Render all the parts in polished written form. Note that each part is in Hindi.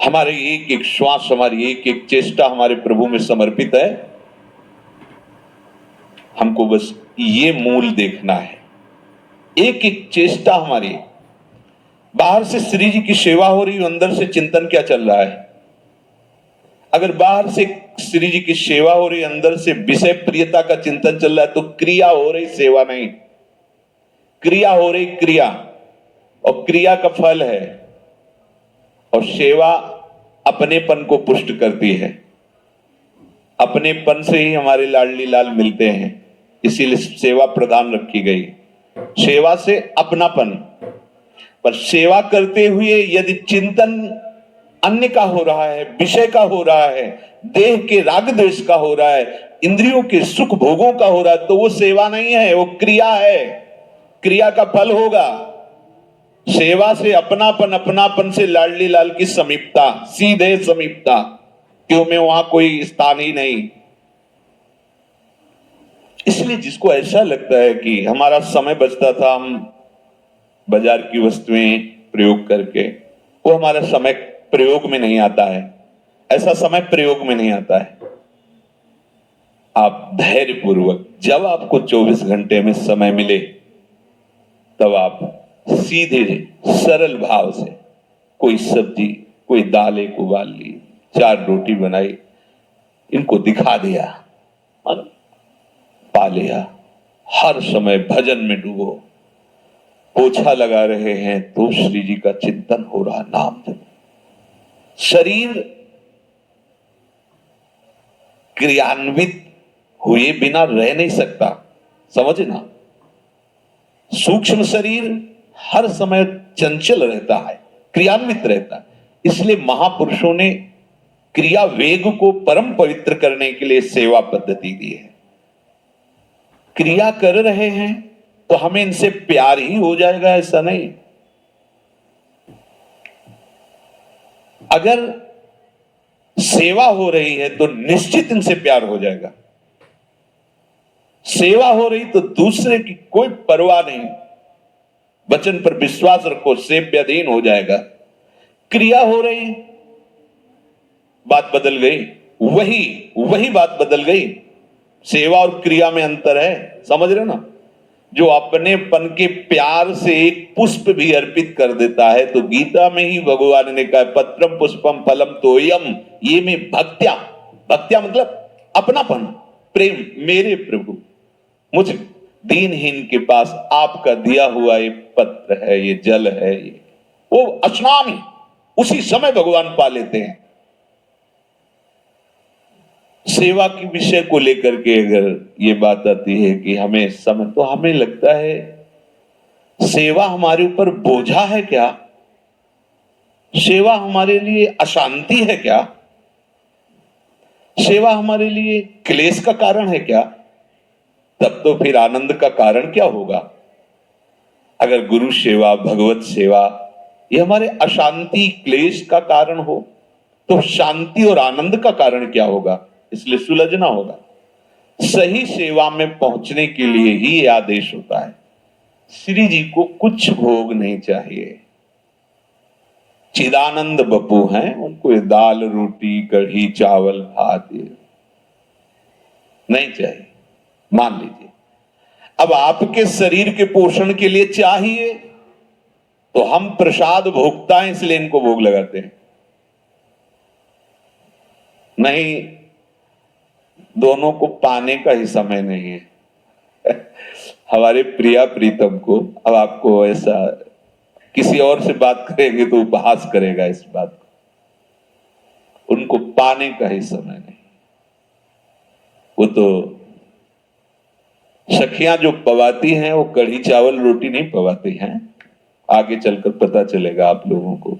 हमारे एक एक श्वास, हमारी एक एक चेष्टा हमारे प्रभु में समर्पित है। हमको बस ये मूल देखना है। एक एक चेष्टा हमारी, बाहर से श्री जी की सेवा हो रही है, अंदर से चिंतन क्या चल रहा है। अगर बाहर से श्री जी की सेवा हो रही, अंदर से विषय प्रियता का चिंतन चल रहा है, तो क्रिया हो रही, सेवा नहीं। क्रिया हो रही, क्रिया, और क्रिया का फल है। और सेवा अपनेपन को पुष्ट करती है। अपनेपन से ही हमारे लाडली लाल मिलते हैं, इसीलिए सेवा प्रधान रखी गई। सेवा से अपनापन, पर सेवा करते हुए यदि चिंतन अन्य का हो रहा है, विषय का हो रहा है, देह के राग द्वेष का हो रहा है, इंद्रियों के सुख भोगों का हो रहा है, तो वो सेवा नहीं है, वो क्रिया है। क्रिया का फल होगा। सेवा से अपनापन, अपनापन से लाडली लाल की समीपता, सीधे समीपता, क्यों में वहां कोई स्थान ही नहीं। इसलिए जिसको ऐसा लगता है कि हमारा समय बचता था हम बाजार की वस्तुएं प्रयोग करके, वो हमारा समय प्रयोग में नहीं आता है। ऐसा समय प्रयोग में नहीं आता है। आप धैर्य पूर्वक, जब आपको 24 घंटे में समय मिले, तब आप सीधे सरल भाव से कोई सब्जी, कोई दाल एक उबाल ली, 4 रोटी बनाई, इनको दिखा दिया, पा लिया। हर समय भजन में डूबो। पोछा लगा रहे हैं तो श्री जी का चिंतन हो रहा, नाम जप। शरीर क्रियान्वित हुए बिना रह नहीं सकता, समझे ना। सूक्ष्म शरीर हर समय चंचल रहता है, क्रियान्वित रहता है। इसलिए महापुरुषों ने क्रिया वेग को परम पवित्र करने के लिए सेवा पद्धति दी है। क्रिया कर रहे हैं तो हमें इनसे प्यार ही हो जाएगा, ऐसा नहीं। अगर सेवा हो रही है तो निश्चित इनसे प्यार हो जाएगा। सेवा हो रही तो दूसरे की कोई परवाह नहीं, वचन पर विश्वास रखो, सेव्याधीन हो जाएगा। क्रिया हो रही, बात बदल गई, वही बात बदल गई। सेवा और क्रिया में अंतर है, समझ रहे हो ना। जो अपने पन के प्यार से एक पुष्प भी अर्पित कर देता है, तो गीता में ही भगवान ने कहा, पत्रम पुष्पम फलम तोयम, ये में भक्त्या। भक्त्या मतलब अपनापन, प्रेम। मेरे प्रभु, मुझ दीनहीन के पास आपका दिया हुआ ये पत्र है, ये जल है, ये वो स्नान उसी समय भगवान पा लेते हैं। सेवा के विषय को लेकर के अगर ये बात आती है कि हमें समय, तो हमें लगता है सेवा हमारे ऊपर बोझा है क्या? सेवा हमारे लिए अशांति है क्या? सेवा हमारे लिए क्लेश का कारण है क्या? तब तो फिर आनंद का कारण क्या होगा? अगर गुरु सेवा, भगवत सेवा ये हमारे अशांति क्लेश का कारण हो, तो शांति और आनंद का कारण क्या होगा? इसलिए सुलझना होगा। सही सेवा में पहुंचने के लिए ही यह आदेश होता है। श्री जी को कुछ भोग नहीं चाहिए। चिदानंद बपू हैं, उनको दाल रोटी कढ़ी चावल भात नहीं चाहिए, मान लीजिए। अब आपके शरीर के पोषण के लिए चाहिए, तो हम प्रसाद भोगता है, इसलिए इनको भोग लगाते हैं। नहीं, दोनों को पाने का ही समय नहीं है। हमारे प्रिया प्रीतम को, अब आपको ऐसा किसी और से बात करेंगे तो उपहास करेगा इस बात को, उनको पाने का ही समय नहीं। वो तो सखियां जो पवाती हैं, वो कढ़ी चावल रोटी नहीं पवाती हैं, आगे चलकर पता चलेगा आप लोगों को।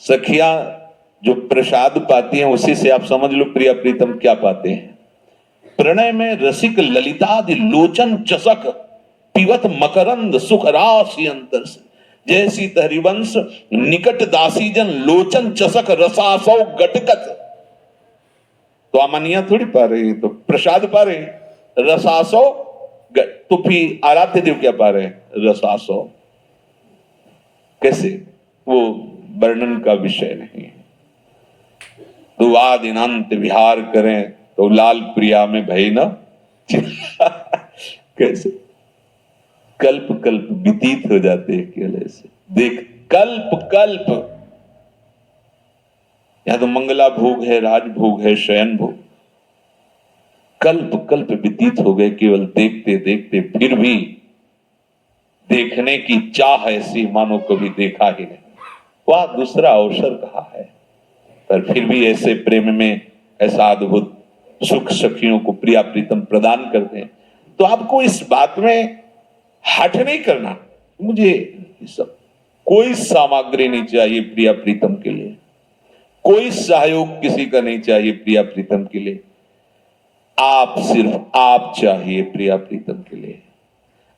सखियां जो प्रसाद पाती हैं, उसी से आप समझ लो प्रिया प्रीतम क्या पाते हैं। प्रणय में रसिक ललितादि लोचन चसक, पिवत मकरंद सुख राशि अंतर से, जैसी हरिवंश निकट दासी जन लोचन चसक रसासौ गटकत। तो अमनिया थोड़ी पा रही, तो प्रसाद पा रही, रसासौ। तो फिर आराध्य देव क्या पा रहे? रसासौ। कैसे? वो वर्णन का विषय नहीं है। दुवादिनांत विहार करें तो लाल प्रिया में भई न कैसे कल्प कल्प व्यतीत हो जाते हैं केवल ऐसे देख, कल्प कल्प। यहां तो मंगला भोग है, राजभोग है, शयन भोग, कल्प कल्प व्यतीत हो गए केवल देखते देखते। फिर भी देखने की चाह ऐसी मानो कभी देखा ही नहीं। वह दूसरा अवसर कहा है, पर फिर भी ऐसे प्रेम में ऐसा अद्भुत सुख सखियों को प्रिया प्रीतम प्रदान करते हैं। तो आपको इस बात में हठ नहीं करना, मुझे सब कोई सामग्री नहीं चाहिए प्रिया प्रीतम के लिए, कोई सहयोग किसी का नहीं चाहिए प्रिया प्रीतम के लिए। आप, सिर्फ आप चाहिए प्रिया प्रीतम के लिए।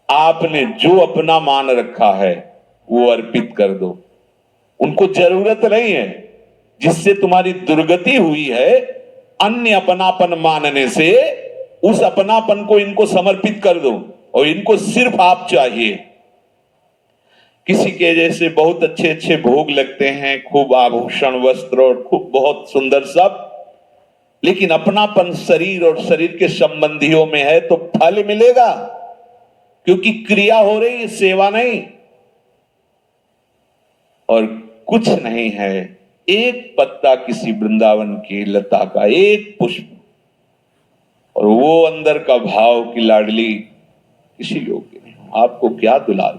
आपने जो अपना मान रखा है वो अर्पित कर दो। उनको जरूरत नहीं है, जिससे तुम्हारी दुर्गति हुई है अन्य अपनापन मानने से, उस अपनापन को इनको समर्पित कर दो और इनको सिर्फ आप चाहिए। किसी के जैसे बहुत अच्छे अच्छे भोग लगते हैं, खूब आभूषण वस्त्र और खूब बहुत सुंदर सब, लेकिन अपनापन शरीर और शरीर के संबंधियों में है तो फल मिलेगा, क्योंकि क्रिया हो रही है, सेवा नहीं। और कुछ नहीं है, एक पत्ता किसी वृंदावन की लता का, एक पुष्प, और वो अंदर का भाव की लाडली किसी योग्य नहीं। आपको क्या दुलार